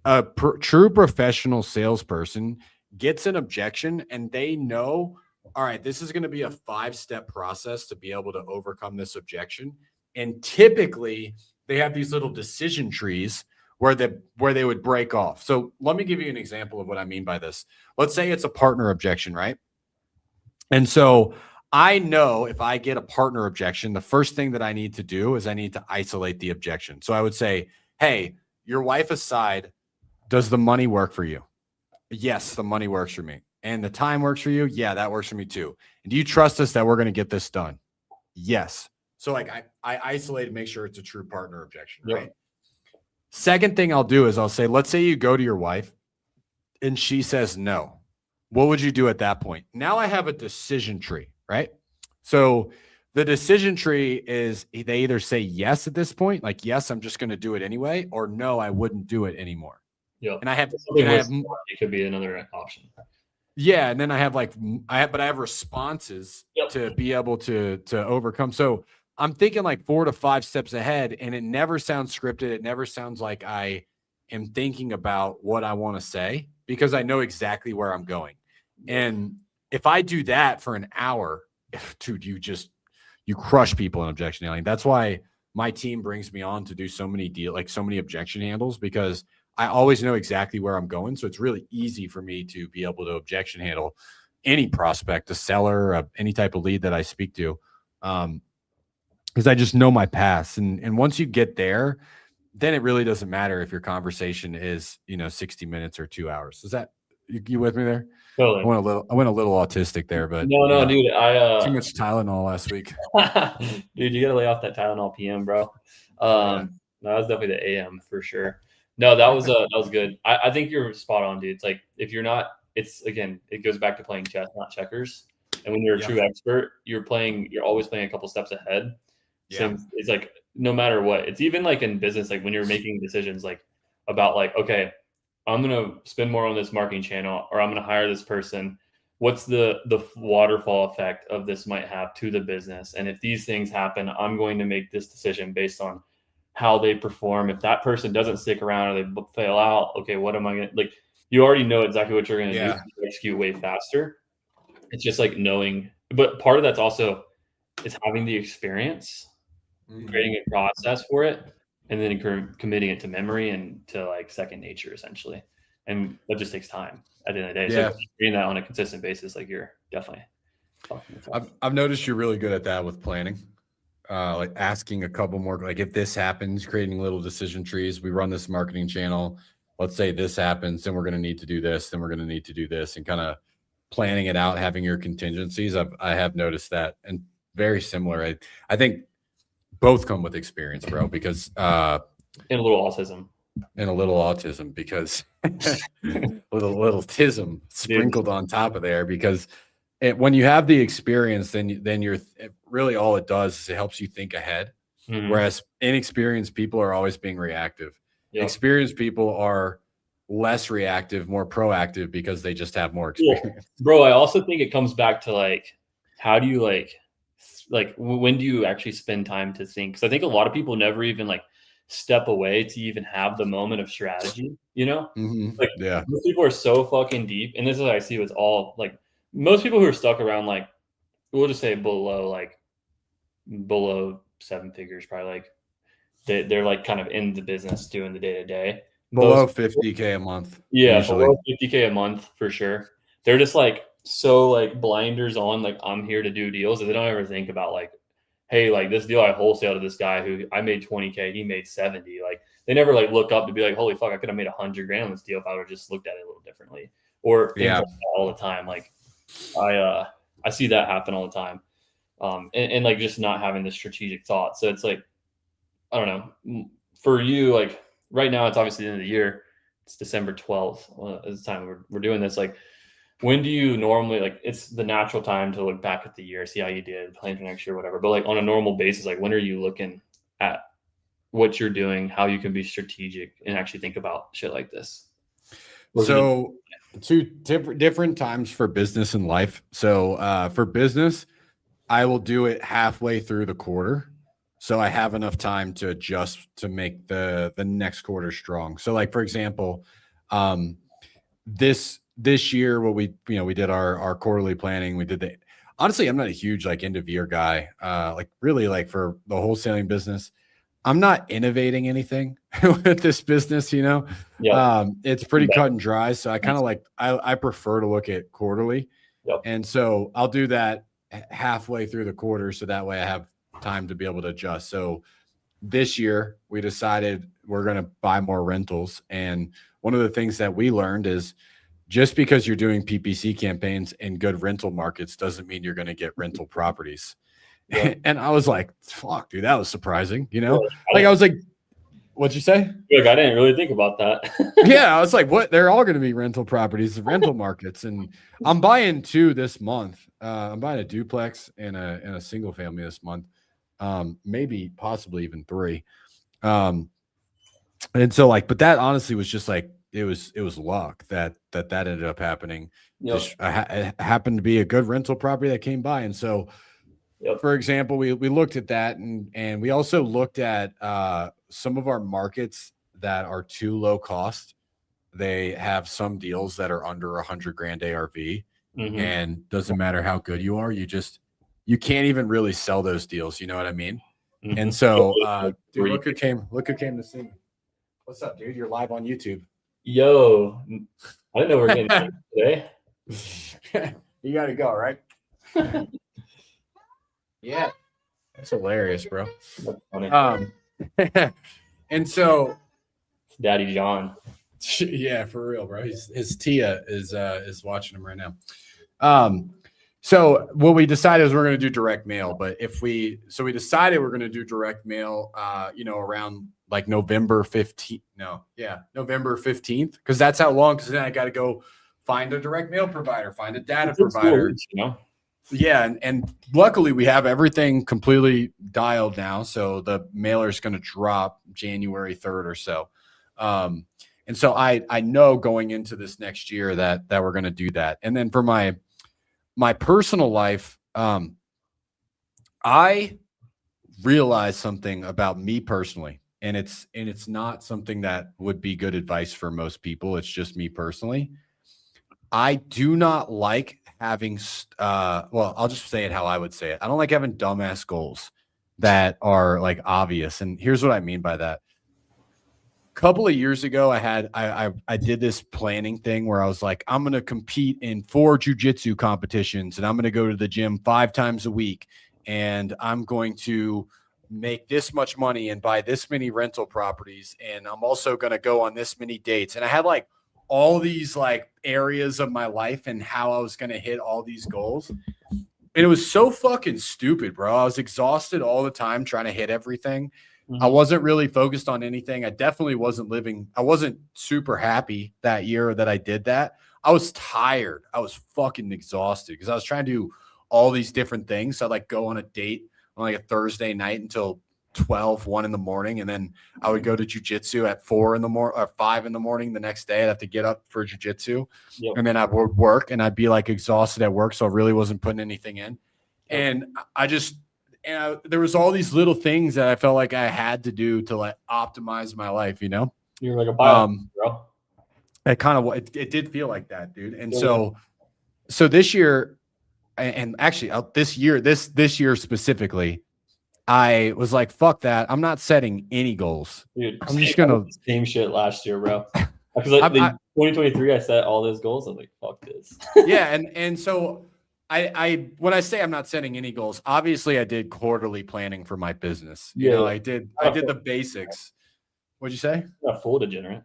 Speaker 2: A true professional salesperson gets an objection and they know, all right, this is going to be a 5-step process to be able to overcome this objection. And typically they have these little decision trees where they would break off. So let me give you an example of what I mean by this. Let's say it's a partner objection, right? And so I know if I get a partner objection, the first thing that I need to do is I need to isolate the objection. So I would say, hey, your wife aside, does the money work for you? Yes, the money works for me. And the time works for you? Yeah, that works for me too. And do you trust us that we're going to get this done? Yes. So like I isolate and make sure it's a true partner objection, right? Yep. Second thing I'll do is I'll say, let's say you go to your wife and she says no. What would you do at that point? Now I have a decision tree, right? So the decision tree is they either say yes at this point, like, yes, I'm just going to do it anyway, or no, I wouldn't do it anymore.
Speaker 1: Yeah.
Speaker 2: And
Speaker 1: it could be another option.
Speaker 2: Yeah. And then I have responses to be able to overcome. So I'm thinking like 4 to 5 steps ahead, and it never sounds scripted. It never sounds like I am thinking about what I want to say, because I know exactly where I'm going. And if I do that for an hour, dude, you crush people in objection handling. That's why my team brings me on to do so many objection handles, because I always know exactly where I'm going. So it's really easy for me to be able to objection handle any prospect, a seller, any type of lead that I speak to. Because I just know my past. And once you get there, then it really doesn't matter if your conversation is, 60 minutes or 2 hours. Is that you with me there?
Speaker 1: Totally.
Speaker 2: I went a little autistic there, but
Speaker 1: no, dude,
Speaker 2: too much Tylenol last week.
Speaker 1: Dude, you gotta lay off that Tylenol PM, bro. That was definitely the AM for sure. No, that was good. I think you're spot on, dude. It's like, if you're not, it goes back to playing chess, not checkers. And when you're a true expert, you're always playing a couple steps ahead. Yeah. It's like, no matter what, it's even like in business, like when you're making decisions, like about like, okay, I'm going to spend more on this marketing channel, or I'm going to hire this person. What's the waterfall effect of this might have to the business? And if these things happen, I'm going to make this decision based on how they perform. If that person doesn't stick around or they fail out, okay, what am I going to, like, you already know exactly what you're going to do to execute way faster. It's just like knowing, but part of that's also is having the experience, creating a process for it, and then committing it to memory and to like second nature, essentially. And that just takes time at the end of the day. So doing that on a consistent basis, like, you're definitely talking about.
Speaker 2: I've noticed you're really good at that with planning. Like asking a couple more, like, if this happens, creating little decision trees. We run this marketing channel. Let's say this happens, then we're going to need to do this, then we're going to need to do this, and kind of planning it out, having your contingencies. I have noticed that, and very similar. I think both come with experience, bro, because
Speaker 1: and a little autism.
Speaker 2: Because little tism sprinkled on top of there, because when you have the experience, then you're really, all it does is it helps you think ahead. Whereas inexperienced people are always being reactive. Experienced people are less reactive, more proactive, because they just have more experience.
Speaker 1: Yeah. Bro, I also think it comes back to like, how do you like when do you actually spend time to think? Because I think a lot of people never even like step away to even have the moment of strategy, Like, most people are so fucking deep, and this is what I see with all, like, most people who are stuck around like we'll just say below 7 figures, probably like they're like kind of in the business doing the day to day.
Speaker 2: Below 50K a month.
Speaker 1: Yeah,
Speaker 2: usually.
Speaker 1: below 50K a month for sure. They're just like so like blinders on, like I'm here to do deals, and they don't ever think about like, hey, like this deal I wholesale to this guy who I made 20K, he made 70. Like they never like look up to be like, holy fuck, I could have made 100 grand on this deal if I would have just looked at it a little differently, or things like that all the time. Like I see that happen all the time, and like just not having the strategic thought. So it's like I don't know for you, like right now it's obviously the end of the year. It's December 12th. At the time we're doing this. Like, when do you normally like? It's the natural time to look back at the year, see how you did, plan for next year, whatever. But like on a normal basis, like when are you looking at what you're doing, how you can be strategic, and actually think about shit like this?
Speaker 2: So, two different times for business and life. So, for business, I will do it halfway through the quarter. So I have enough time to adjust to make the next quarter strong. So like, for example, this year, what we did our quarterly planning. We did honestly, I'm not a huge like end of year guy. Like really like for the wholesaling business, I'm not innovating anything with this business, it's pretty cut and dry. So I kind of like, I prefer to look at quarterly. And so I'll do that halfway through the quarter. So that way I have time to be able to adjust. So this year we decided we're going to buy more rentals. And one of the things that we learned is just because you're doing PPC campaigns in good rental markets doesn't mean you're going to get rental properties. Yeah. And I was like, fuck, dude, that was surprising. Like I was like, what'd you say?
Speaker 1: Look, I didn't really think about that.
Speaker 2: Yeah. I was like, what? They're all going to be rental properties, rental markets. And I'm buying 2 this month. I'm buying a duplex and a single family this month. Maybe possibly even 3. And so like, but that honestly was just like, it was luck that ended up happening. Just it happened to be a good rental property that came by. And so, for example, we looked at that and we also looked at some of our markets that are too low cost. They have some deals that are under 100 grand ARV, and doesn't matter how good you are, you can't even really sell those deals. You know what I mean? And so, dude, look who came to see me. What's up, dude? You're live on YouTube.
Speaker 1: Yo, I didn't know we were getting today.
Speaker 2: You got to go, right? Yeah, that's hilarious, bro.
Speaker 1: That's funny.
Speaker 2: And so,
Speaker 1: Daddy John.
Speaker 2: Yeah, for real, bro. His Tia is watching him right now. So what we decided is we're going to do direct mail, but we decided we're going to do direct mail, around like November 15th. November 15th, because that's how long. Because then I got to go find a direct mail provider, find a data provider. Yeah, and luckily we have everything completely dialed now, so the mailer is going to drop January 3rd or so. And so I know going into this next year that we're going to do that. And then for my personal life, I realized something about me personally, and it's not something that would be good advice for most people. It's just me personally. I do not like having, I'll just say it how I would say it. I don't like having dumbass goals that are like obvious. And here's what I mean by that. A couple of years ago, I did this planning thing where I was like, I'm going to compete in 4 jiu-jitsu competitions, and I'm going to go to the gym 5 times a week, and I'm going to make this much money and buy this many rental properties, and I'm also going to go on this many dates. And I had like all these like areas of my life and how I was going to hit all these goals. And it was so fucking stupid, bro. I was exhausted all the time trying to hit everything. I wasn't really focused on anything. I definitely I wasn't super happy that year that I did that. I was tired. I was fucking exhausted because I was trying to do all these different things. So I'd like go on a date on like a Thursday night until 1 in the morning. And then I would go to jujitsu at 4 in the morning or 5 in the morning the next day. I'd have to get up for jujitsu. And then I would work and I'd be like exhausted at work. So I really wasn't putting anything in. And there was all these little things that I felt like I had to do to like optimize my life, You're
Speaker 1: like a bio, bro.
Speaker 2: It kind of, it did feel like that, dude. And so this year and actually this year specifically, I was like, fuck that. I'm not setting any goals.
Speaker 1: Dude,
Speaker 2: I'm just gonna
Speaker 1: same shit last year, bro. Because like 2023, I set all those goals. I'm like, fuck this.
Speaker 2: Yeah, and so I when I say I'm not setting any goals, obviously I did quarterly planning for my business. You know, I did the basics. What'd you say?
Speaker 1: Not a full degenerate.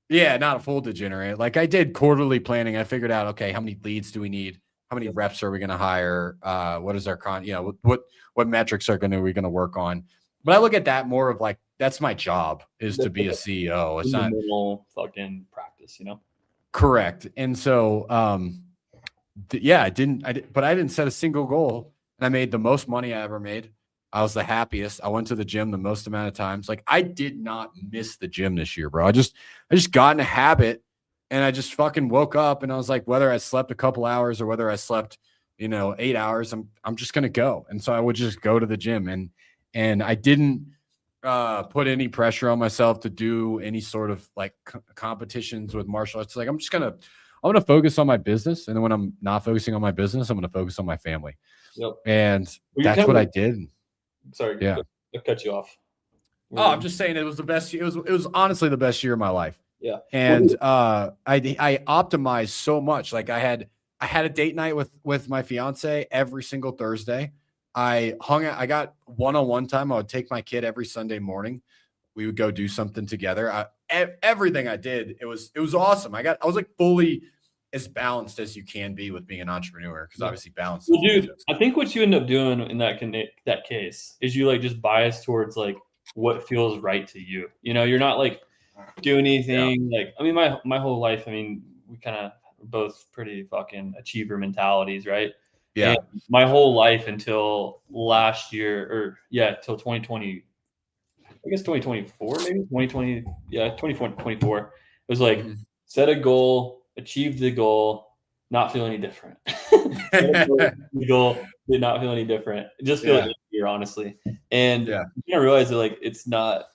Speaker 2: Yeah, not a full degenerate. Like I did quarterly planning. I figured out, okay, how many leads do we need? How many reps are we going to hire? What is our what metrics are we going to work on? But I look at that more of like, that's my job, is to be a CEO. It's not
Speaker 1: normal fucking practice, you know?
Speaker 2: Correct. And so, yeah, I didn't set a single goal, and I made the most money I ever made. I was the happiest. I went to the gym the most amount of times. Like I did not miss the gym this year, bro. I just got in a habit, and I just fucking woke up, and I was like, whether I slept a couple hours or whether I slept, 8 hours, I'm just gonna go. And so I would just go to the gym, and I didn't put any pressure on myself to do any sort of like competitions with martial arts. Like I'm gonna focus on my business, and then when I'm not focusing on my business, I'm gonna focus on my family.
Speaker 1: Yep.
Speaker 2: And that's what I did.
Speaker 1: Sorry,
Speaker 2: yeah,
Speaker 1: I cut you off.
Speaker 2: Oh, I'm just saying it was the best. It was honestly the best year of my life.
Speaker 1: Yeah.
Speaker 2: And I optimized so much. Like I had a date night with my fiance every single Thursday. I hung out. I got one-on-one time. I would take my kid every Sunday morning. We would go do something together. Everything I did, it was awesome. I was like fully as balanced as you can be with being an entrepreneur, because obviously balance.
Speaker 1: Well, dude, I think what you end up doing in that case is you like just bias towards like what feels right to you. You're not like doing anything like, I mean, my whole life, I mean, we kind of both pretty fucking achiever mentalities, right?
Speaker 2: Yeah.
Speaker 1: And my whole life until last year, till 2020, I guess 2024, maybe 2020. Yeah, 2024. It was like set a goal, achieve the goal, not feel any different. The goal did not feel any different. It just feel like easier, honestly. And you realize that like it's not,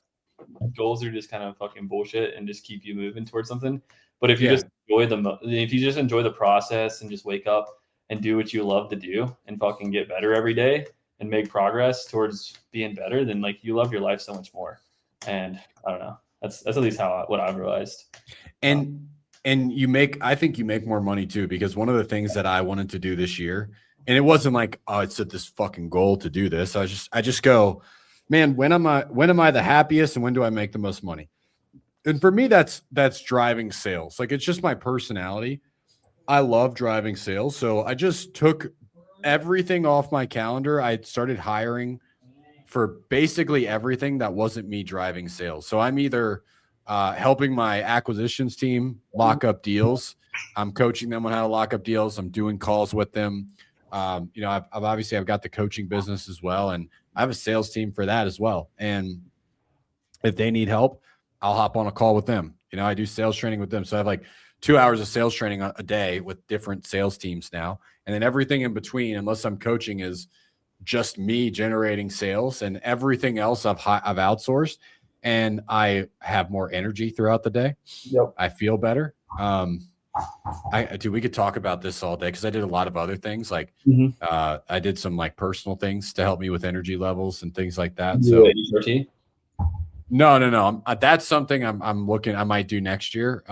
Speaker 1: goals are just kind of fucking bullshit and just keep you moving towards something. But if you just enjoy the process and just wake up and do what you love to do and fucking get better every day and make progress towards being better, then like you love your life so much more. And I don't know. That's at least what I've realized.
Speaker 2: And I think you make more money too, because one of the things that I wanted to do this year, and it wasn't like, oh, it's this fucking goal to do this. I just go, man, when am I the happiest and when do I make the most money? And for me, that's driving sales. Like it's just my personality. I love driving sales. So I just took everything off my calendar. I started hiring for basically everything that wasn't me driving sales. So I'm either helping my acquisitions team lock up deals. I'm coaching them on how to lock up deals. I'm doing calls with them. I've got the coaching business as well, and I have a sales team for that as well. And if they need help, I'll hop on a call with them. I do sales training with them. So I have like 2 hours of sales training a day with different sales teams now. And then everything in between, unless I'm coaching, is just me generating sales, and everything else I've outsourced, and I have more energy throughout the day.
Speaker 1: Yep.
Speaker 2: I feel better. We could talk about this all day, because I did a lot of other things. Like I did some like personal things to help me with energy levels and things like that. So no. That's something I'm looking, I might do next year.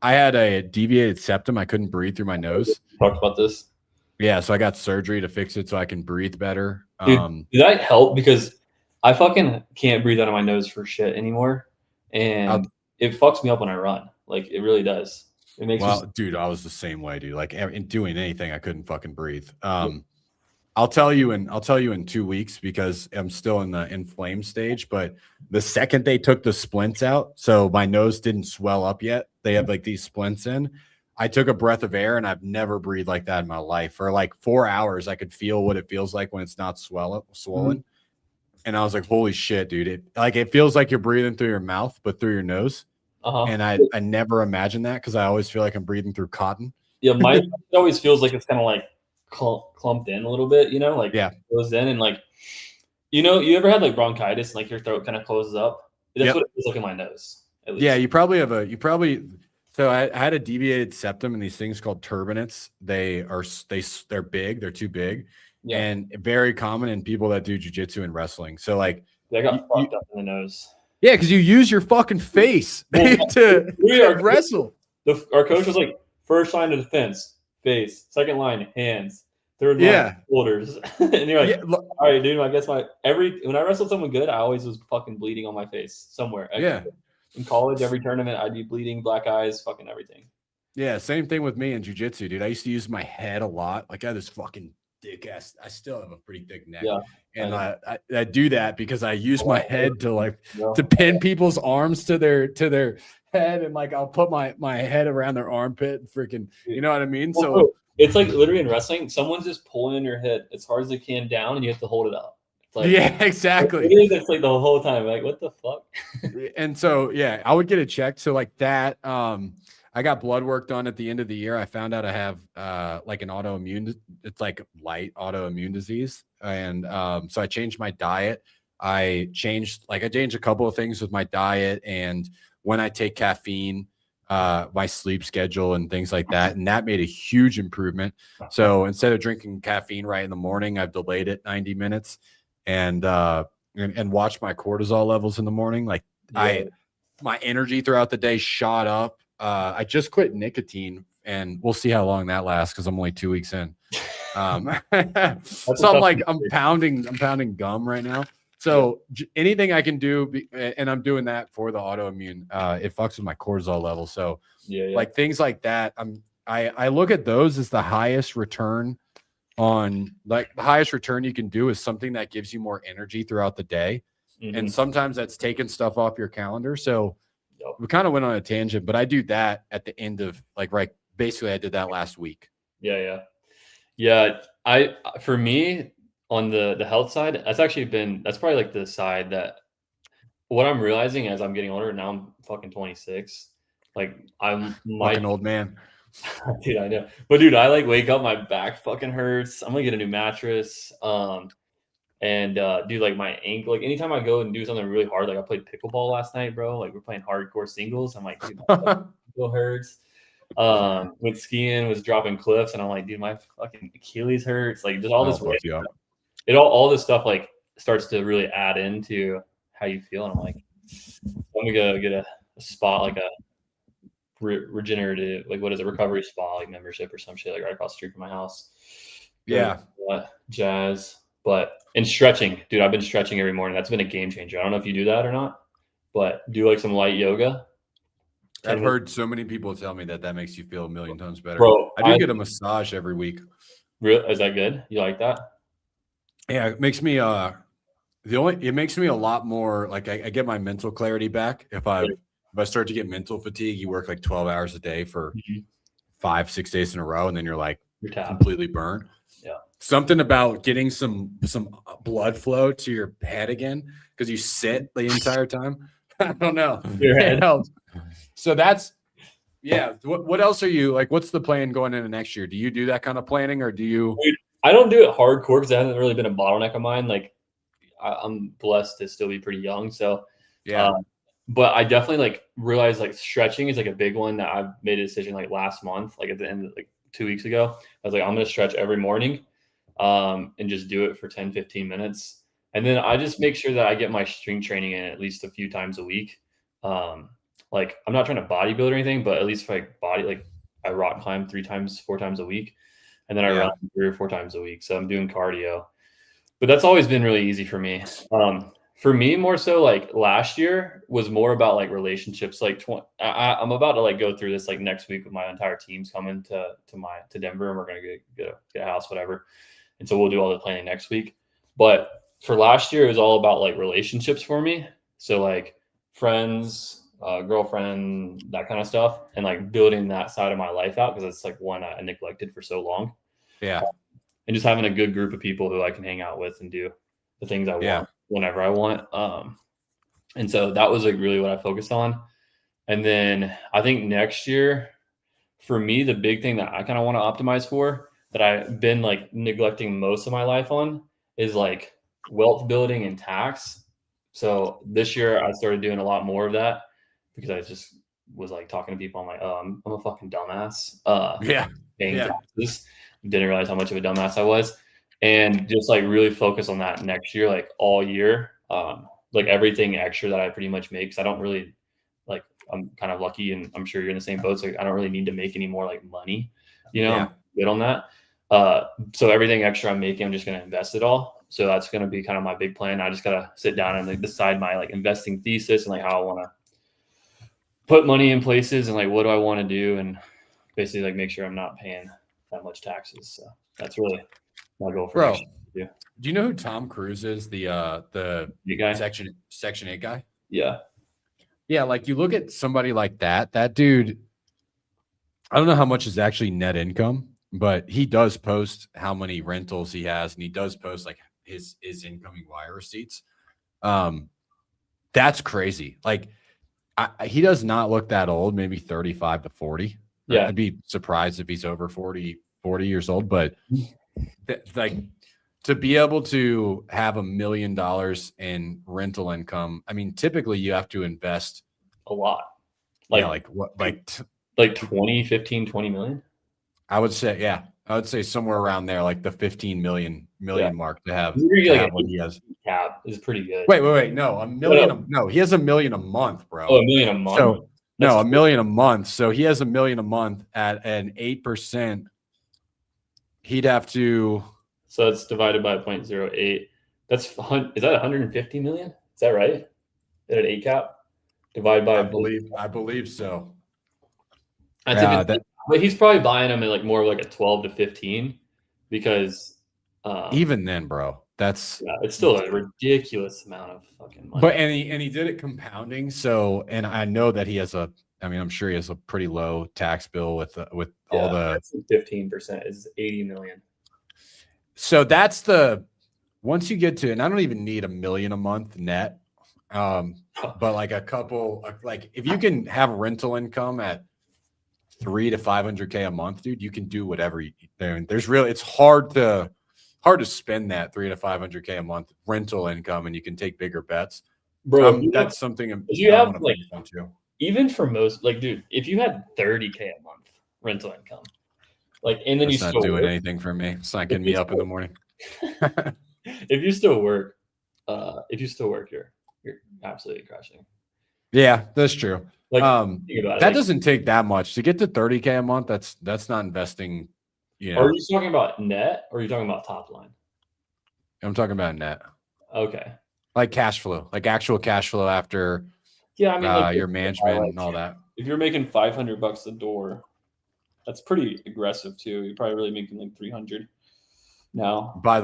Speaker 2: I had a deviated septum. I couldn't breathe through my nose.
Speaker 1: Talked about this.
Speaker 2: Yeah. So I got surgery to fix it so I can breathe better.
Speaker 1: Dude, did that help? Because I fucking can't breathe out of my nose for shit anymore. And it fucks me up when I run. Like it really does. It makes
Speaker 2: dude, I was the same way, dude. Like in doing anything, I couldn't fucking breathe. I'll tell you in 2 weeks, because I'm still in the inflamed stage. But the second they took the splints out, so my nose didn't swell up yet. They have like these splints in. I took a breath of air, and I've never breathed like that in my life. For like 4 hours, I could feel what it feels like when it's not swollen. And I was like, holy shit, dude. It feels like you're breathing through your mouth, but through your nose. And I never imagined that, because I always feel like I'm breathing through cotton.
Speaker 1: Yeah, mine always feels like it's kind of like clumped in a little bit, like goes in, and like, you ever had like bronchitis and like your throat kind of closes up? That's what it feels like in my nose. At least.
Speaker 2: Yeah, you probably have So I had a deviated septum and these things called turbinates. They're big. They're too big,
Speaker 1: Yeah.
Speaker 2: and very common in people that do jujitsu and wrestling. So like,
Speaker 1: I got fucked up in the nose.
Speaker 2: yeah, because you use your fucking face to wrestle.
Speaker 1: Our coach was like, first line of defense, face. Second line, hands. Third line, shoulders. And you're like, all right, dude. I guess when I wrestled someone good, I always was fucking bleeding on my face somewhere. In college, every tournament, I'd be bleeding, black eyes, fucking everything.
Speaker 2: Yeah, same thing with me in jujitsu, dude. I used to use my head a lot. Like I had this fucking thick ass. I still have a pretty thick neck.
Speaker 1: Yeah,
Speaker 2: and I do that because I use my head to pin people's arms to their head, and like I'll put my head around their armpit and freaking, you know what I mean? So
Speaker 1: it's like literally in wrestling, someone's just pulling on your head as hard as they can down, and you have to hold it up. Like,
Speaker 2: yeah, exactly.
Speaker 1: It's like the whole time, like, what the fuck?
Speaker 2: And so, yeah, I would get it checked. So like that, I got blood work done at the end of the year. I found out I have like an autoimmune, it's like light autoimmune disease. And so I changed my diet. I changed a couple of things with my diet and when I take caffeine, my sleep schedule and things like that. And that made a huge improvement. So instead of drinking caffeine right in the morning, I've delayed it 90 minutes. And watch my cortisol levels in the morning. Like my energy throughout the day shot up. I just quit nicotine and we'll see how long that lasts because I'm only 2 weeks in. So I'm pounding gum right now. So anything I can do, and I'm doing that for the autoimmune, it fucks with my cortisol level. So like things like that, I look at those as the highest return on, like the highest return you can do is something that gives you more energy throughout the day. And sometimes that's taking stuff off your calendar. So we kind of went on a tangent, but I do that at the end of basically I did that last week.
Speaker 1: Yeah. For me on the health side, that's probably like the side that what I'm realizing as I'm getting older. Now I'm fucking 26. Like I'm
Speaker 2: fucking old man.
Speaker 1: Dude, I know. But dude, I like wake up, my back fucking hurts. I'm gonna get a new mattress. And dude, like my ankle, like anytime I go and do something really hard, like I played pickleball last night, bro. Like we're playing hardcore singles. I'm like, dude, my ankle hurts. Went skiing, was dropping cliffs, and I'm like, dude, my fucking Achilles hurts. Like just all this all this stuff like starts to really add into how you feel. And I'm like, I'm gonna go get a spot, like a regenerative, like what is it, recovery spa, like membership or some shit, like right across the street from my house. Jazz. And stretching, dude, I've been stretching every morning. That's been a game changer. I don't know if you do that or not, but do like some light yoga.
Speaker 2: I've heard so many people tell me that makes you feel a million times better.
Speaker 1: Bro,
Speaker 2: I do get a massage every week.
Speaker 1: Really? Is that good? You like that?
Speaker 2: Yeah, it makes me it makes me a lot more like I get my mental clarity back. If I start to get mental fatigue, you work like 12 hours a day for 5-6 days in a row, and then you're like completely burnt.
Speaker 1: Yeah.
Speaker 2: Something about getting some blood flow to your head again because you sit the entire time. I don't know.
Speaker 1: Your head
Speaker 2: helps. So that's What else are you like? What's the plan going into next year? Do you do that kind of planning, or do you?
Speaker 1: I don't do it hardcore because it hasn't really been a bottleneck of mine. Like I'm blessed to still be pretty young, so but I definitely like realized like stretching is like a big one that I've made a decision like last month, like at the end of like 2 weeks ago. I was like, I'm gonna stretch every morning, and just do it for 10-15 minutes. And then I just make sure that I get my strength training in at least a few times a week. Like I'm not trying to bodybuild or anything, but at least like I rock climb 4 times a week. And then I run 3 or 4 times a week. So I'm doing cardio, but that's always been really easy for me. For me, more so like last year was more about like relationships. Like I'm about to like go through this like next week with my entire team's coming to Denver, and we're gonna get a house, whatever. And so we'll do all the planning next week. But for last year, it was all about like relationships for me. So like friends, girlfriend, that kind of stuff, and like building that side of my life out because it's like one I neglected for so long.
Speaker 2: Yeah.
Speaker 1: And just having a good group of people who I can hang out with and do the things I want whenever I want. And so that was like really what I focused on. And then I think next year, for me, the big thing that I kind of want to optimize for that I've been like neglecting most of my life on is like wealth building and tax. So this year I started doing a lot more of that because was like talking to people. I'm like, oh, I'm a fucking dumbass.
Speaker 2: Yeah.
Speaker 1: Paying
Speaker 2: Yeah.
Speaker 1: taxes. Didn't realize how much of a dumbass I was, and just like really focus on that next year, like all year. Like everything extra that I pretty much make, because I don't really like. I'm kind of lucky, and I'm sure you're in the same boat. So I don't really need to make any more like money.
Speaker 2: Yeah.
Speaker 1: I'm good on that. So everything extra I'm making, I'm just going to invest it all. So that's going to be kind of my big plan. I just got to sit down and like decide my like investing thesis and like how I want to put money in places and like what do I want to do, and basically like make sure I'm not paying that much taxes. So that's really my goal for next year.
Speaker 2: Do you know who Tom Cruise is? The
Speaker 1: You guy?
Speaker 2: Section 8 guy?
Speaker 1: Yeah.
Speaker 2: Yeah, like you look at somebody like that dude, I don't know how much is actually net income, but he does post how many rentals he has, and he does post like his incoming wire receipts. That's crazy. Like he does not look that old, maybe 35 to 40.
Speaker 1: Yeah.
Speaker 2: I'd be surprised if he's over 40 years old, but like to be able to have $1 million in rental income, I mean, typically you have to invest
Speaker 1: a lot.
Speaker 2: Like what?
Speaker 1: Like 20 million?
Speaker 2: I would say somewhere around there, like the 15 million mark to have what he has.
Speaker 1: Cap is pretty good.
Speaker 2: Wait. No, $1 million. No, he has $1 million a month, bro.
Speaker 1: Oh, $1 million a month.
Speaker 2: So no, $1 million a month. So he has $1 million a month at an 8%. He'd have to.
Speaker 1: So it's divided by 0.08. Is that 150 million? Is that right? At an 8 cap? Divided by.
Speaker 2: I believe so.
Speaker 1: But he's probably buying them in like more like a 12 to 15 because
Speaker 2: even then, bro, it's
Speaker 1: still a ridiculous amount of fucking money.
Speaker 2: But and he did it compounding. So, and I know that he has I'm sure he has a pretty low tax bill with all the
Speaker 1: 15% is 80 million.
Speaker 2: So that's once you get to, and I don't even need $1 million a month net. But like a couple, like if you can have rental income at $300 to $500K a month, dude, you can do whatever you do. It's hard to spend that $300 to $500K a month rental income, and you can take bigger bets, bro. That's something
Speaker 1: you have like even for most, like, dude, if you had $30K a month rental income, like, and then
Speaker 2: that's not doing anything for me. It's not getting me up in the morning.
Speaker 1: If you still work, you're absolutely crushing.
Speaker 2: Yeah, that's true.
Speaker 1: Like,
Speaker 2: that doesn't take that much to get to $30K a month. That's not investing.
Speaker 1: Are you talking about net or are you talking about top line?
Speaker 2: I'm talking about net.
Speaker 1: Okay.
Speaker 2: Like cash flow, like actual cash flow after.
Speaker 1: Yeah, I mean, like
Speaker 2: your management and all that.
Speaker 1: If you're making $500 a door, that's pretty aggressive too. You're probably really making like 300 now.
Speaker 2: By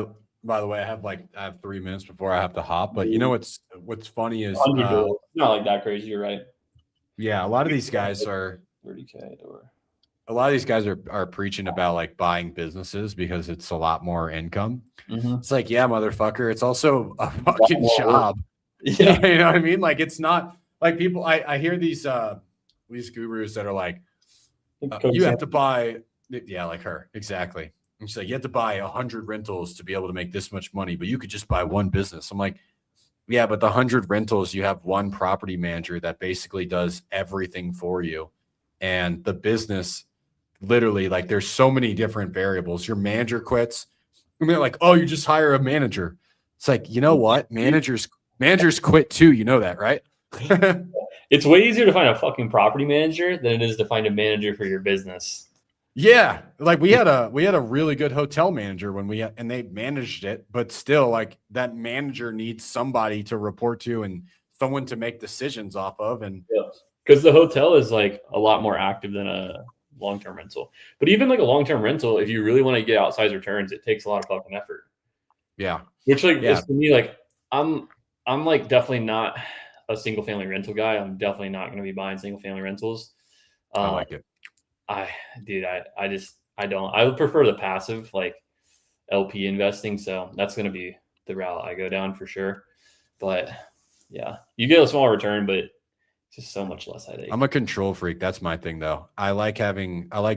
Speaker 2: the way, I have 3 minutes before I have to hop. But you know what's funny is
Speaker 1: not like that crazy. You're right.
Speaker 2: Yeah, a lot of these guys are
Speaker 1: 30K a door.
Speaker 2: A lot of these guys are preaching about like buying businesses because it's a lot more income.
Speaker 1: Mm-hmm.
Speaker 2: It's like, yeah, motherfucker, it's also a fucking job.
Speaker 1: Yeah,
Speaker 2: you know what I mean? Like it's not like people. I hear these gurus that are like, you have to buy. Yeah, like her exactly. And she's like, you have to buy 100 rentals to be able to make this much money, but you could just buy one business. I'm like, yeah, but the 100 rentals, you have one property manager that basically does everything for you, and the business. Literally, like there's so many different variables. Your manager quits. And they're like, oh, you just hire a manager. It's like, you know what? Managers quit too. You know that, right?
Speaker 1: It's way easier to find a fucking property manager than it is to find a manager for your business.
Speaker 2: Yeah. Like we had a really good hotel manager and they managed it, but still like that manager needs somebody to report to and someone to make decisions off of. And
Speaker 1: because the hotel is like a lot more active than a long-term rental. But even like a long-term rental, if you really want to get outsized returns, it takes a lot of fucking effort.
Speaker 2: Yeah.
Speaker 1: Which is for me, like I'm like definitely not a single family rental guy. I'm definitely not going to be buying single family rentals.
Speaker 2: I like it.
Speaker 1: I would prefer the passive like LP investing. So that's going to be the route I go down for sure. But yeah, you get a small return, but just so much less headache.
Speaker 2: I'm a control freak. That's my thing though. I like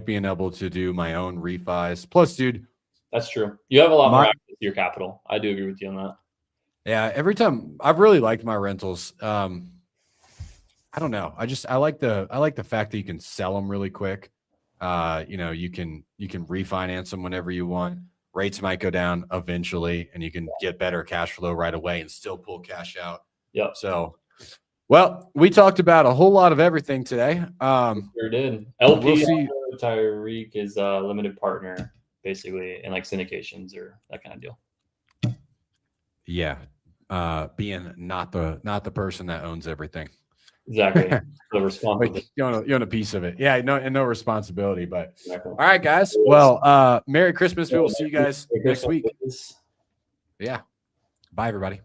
Speaker 2: being able to do my own refis. Plus, dude.
Speaker 1: That's true. You have a lot more access to your capital. I do agree with you on that.
Speaker 2: Yeah. Every time I've really liked my rentals. I don't know. I like the fact that you can sell them really quick. You can refinance them whenever you want. Rates might go down eventually, and you can get better cash flow right away and still pull cash out.
Speaker 1: Yep.
Speaker 2: So, well, we talked about a whole lot of everything today.
Speaker 1: Sure did. LP
Speaker 2: we'll see.
Speaker 1: Tyreek is a limited partner, basically, in like syndications or that kind of deal.
Speaker 2: Yeah, being not the person that owns everything.
Speaker 1: Exactly. The responsibility.
Speaker 2: You own a piece of it. Yeah, no responsibility. But
Speaker 1: Exactly.
Speaker 2: all right, guys. Well, Merry Christmas. We will see you guys next week.
Speaker 1: Christmas.
Speaker 2: Yeah. Bye, everybody.